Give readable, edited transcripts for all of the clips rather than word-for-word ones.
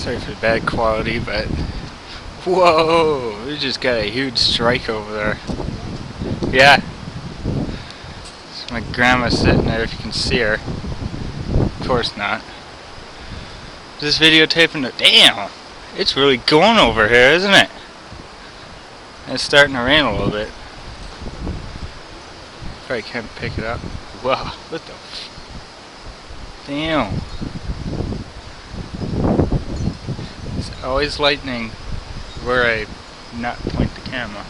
Sorry for the bad quality, but whoa, we just got a huge strike over there. Yeah, it's my grandma sitting there, if you can see her. Of course not. This videotaping the damn, it's really going over here, isn't it? It's starting to rain a little bit. Probably can't pick it up. Wow, what the damn. It's always lightning where I not point the camera.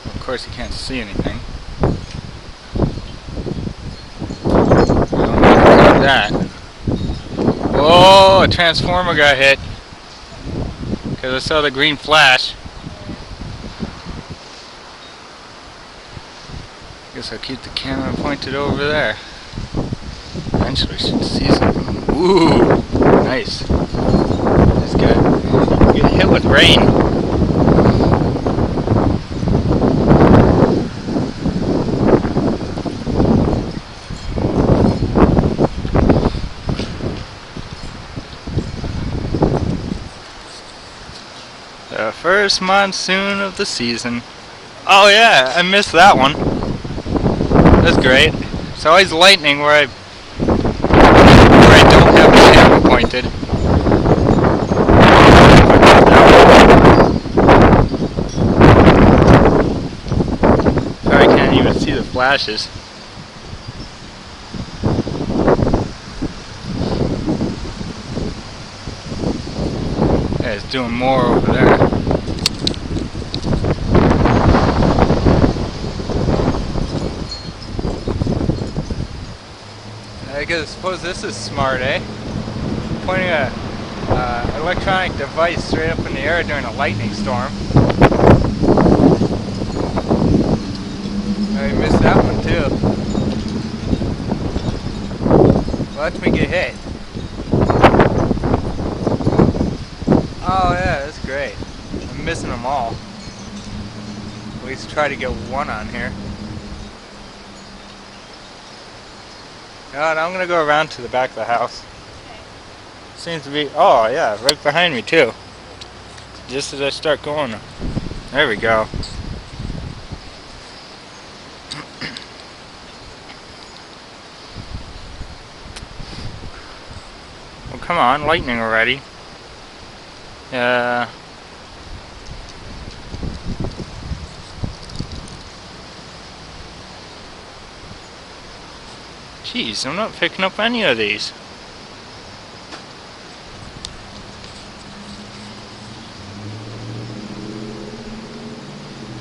Of course you can't see anything. Look at that. Whoa, a transformer got hit. Because I saw the green flash. Guess I'll keep the camera pointed over there. Eventually I should see something. Ooh, nice. That's good. Get hit with rain. The first monsoon of the season. Oh yeah, I missed that one. That's great. It's always lightning where I don't have the camera pointed. Sorry, I can't even see the flashes. Yeah, it's doing more over there. I suppose this is smart, eh? Pointing a electronic device straight up in the air during a lightning storm. I missed that one too. Watch me get hit. Oh yeah, that's great. I'm missing them all. At least try to get one on here. I'm gonna go around to the back of the house. Okay. Seems to be, oh yeah, right behind me too. Just as I start going. There we go. Well, come on, lightning already. Jeez, I'm not picking up any of these.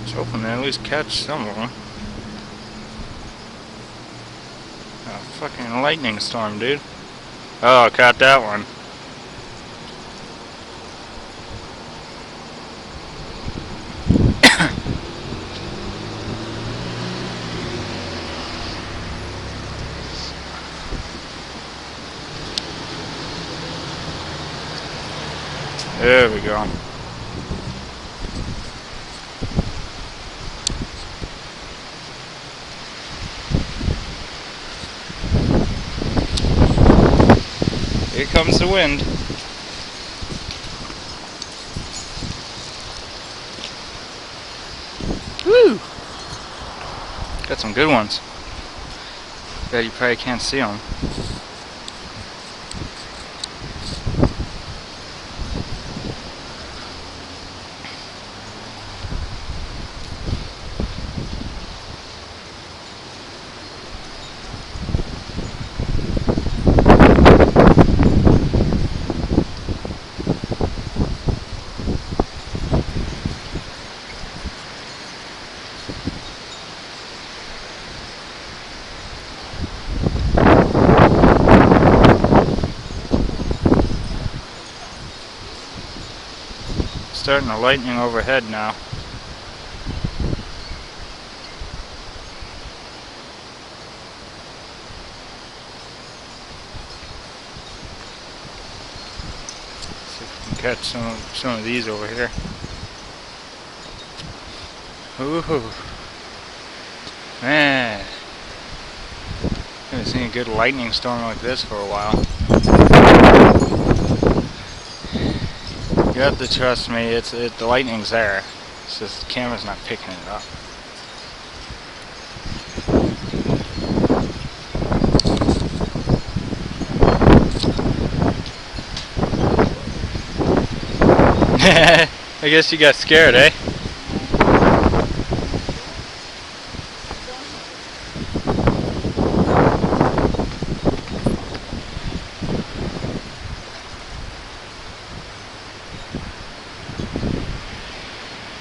Just hoping to at least catch some of them. Oh, fucking lightning storm, dude. Oh, I caught that one. There we go. Here comes the wind. Woo! Got some good ones. Bet you probably can't see them. Starting to lightning overhead now. See if we can catch some of these over here. Ooh, man, haven't seen a good lightning storm like this for a while. You have to trust me, the lightning's there. It's just the camera's not picking it up. I guess you got scared, eh?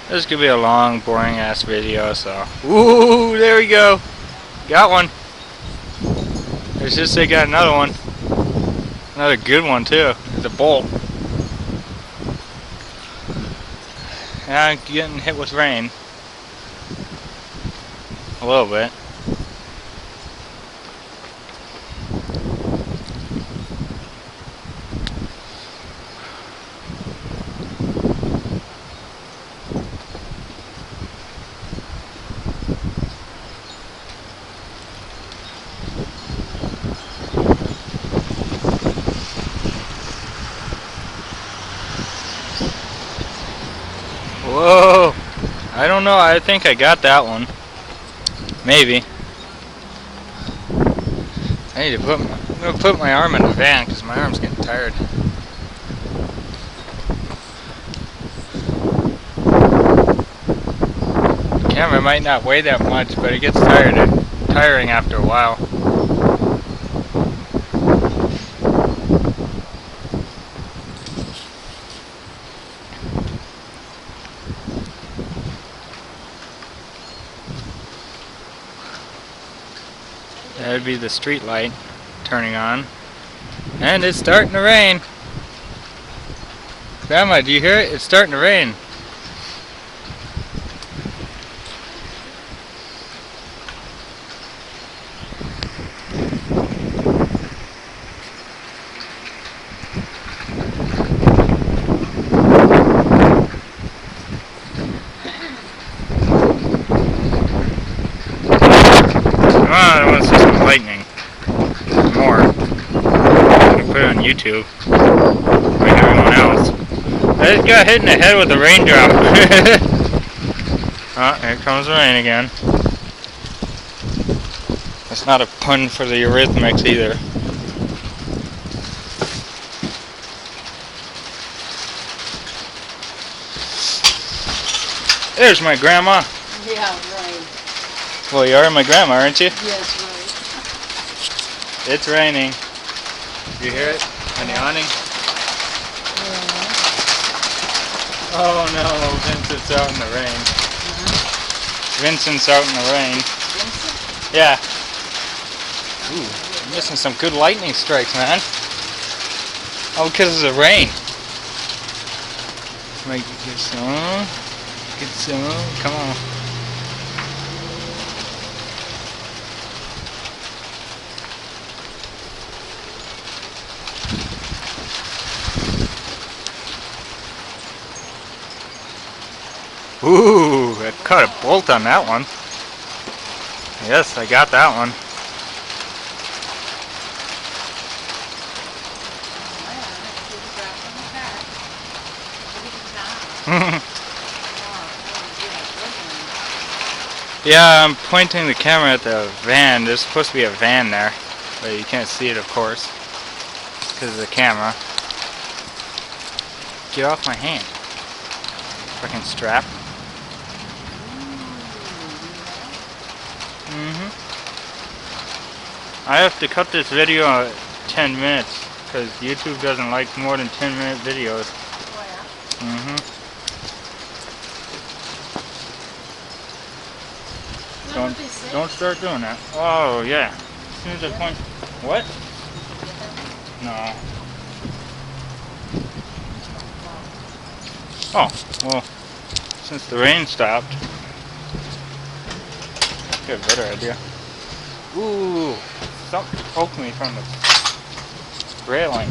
This could be a long, boring ass video, so. Ooh, there we go. Got one. It's just they got another one. Another good one too. It's a bolt. Now I'm getting hit with rain. A little bit. Whoa! I don't know, I think I got that one. Maybe. I need to I'm gonna put my arm in the van because my arm's getting tired. The camera might not weigh that much, but it gets tiring after a while. That would be the street light turning on. And it's starting to rain. Grandma, do you hear it? It's starting to rain. I want to see some lightning. More. I can put it on YouTube. Like everyone else. I just got hit in the head with a raindrop. Oh, here comes the rain again. That's not a pun for the Eurythmics either. There's my grandma. Yeah, right. Well, you are my grandma, aren't you? Yes, right. It's raining. You hear it? On the awning? Yeah. Oh no, Vincent's out in the rain. Vincent's out in the rain. Vincent? Yeah. Ooh, I'm missing some good lightning strikes, man. Oh, because of the rain. Might get some. Get some. Come on. Ooh, I caught a bolt on that one. Yes, I got that one. Yeah, I'm pointing the camera at the van. There's supposed to be a van there, but you can't see it, of course, because of the camera. Get off my hand. Fucking strap. I have to cut this video at 10 minutes because YouTube doesn't like more than 10-minute videos. Don't start doing that. Oh yeah. As soon as I point. What? No. Oh well. Since the rain stopped, got a better idea. Ooh, something poked me from the railing.